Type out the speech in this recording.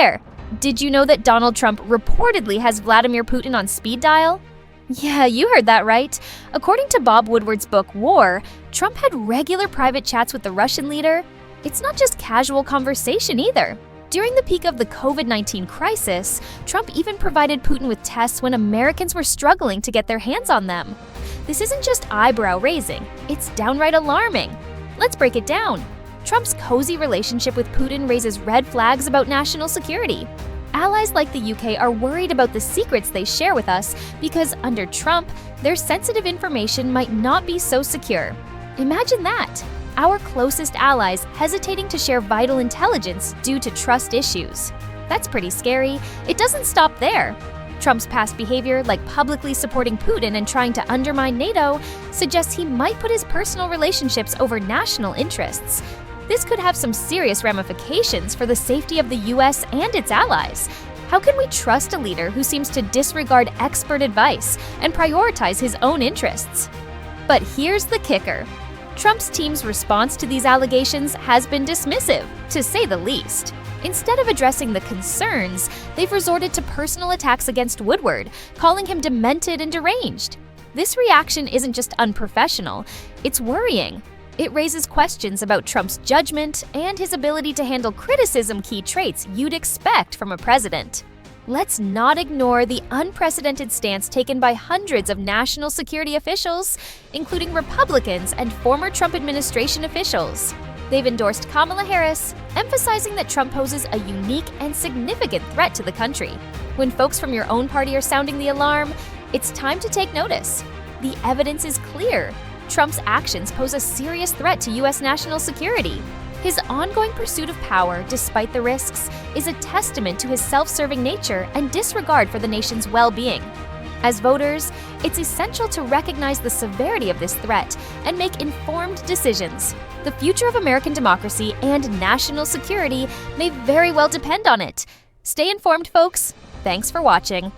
there! Did you know that Donald Trump reportedly has Vladimir Putin on speed dial? Yeah, you heard that right. According to Bob Woodward's book, War, Trump had regular private chats with the Russian leader. It's not just casual conversation either. During the peak of the COVID-19 crisis, Trump even provided Putin with tests when Americans were struggling to get their hands on them. This isn't just eyebrow-raising, it's downright alarming. Let's break it down. Trump's cozy relationship with Putin raises red flags about national security. Allies like the UK are worried about the secrets they share with us because under Trump, their sensitive information might not be so secure. Imagine that! Our closest allies hesitating to share vital intelligence due to trust issues. That's pretty scary. It doesn't stop there. Trump's past behavior, like publicly supporting Putin and trying to undermine NATO, suggests he might put his personal relationships over national interests. This could have some serious ramifications for the safety of the US and its allies. How can we trust a leader who seems to disregard expert advice and prioritize his own interests? But here's the kicker. Trump's team's response to these allegations has been dismissive, to say the least. Instead of addressing the concerns, they've resorted to personal attacks against Woodward, calling him demented and deranged. This reaction isn't just unprofessional, it's worrying. It raises questions about Trump's judgment and his ability to handle criticism, key traits you'd expect from a president. Let's not ignore the unprecedented stance taken by hundreds of national security officials, including Republicans and former Trump administration officials. They've endorsed Kamala Harris, emphasizing that Trump poses a unique and significant threat to the country. When folks from your own party are sounding the alarm, it's time to take notice. The evidence is clear. Trump's actions pose a serious threat to U.S. national security. His ongoing pursuit of power, despite the risks, is a testament to his self-serving nature and disregard for the nation's well-being. As voters, it's essential to recognize the severity of this threat and make informed decisions. The future of American democracy and national security may very well depend on it. Stay informed, folks. Thanks for watching.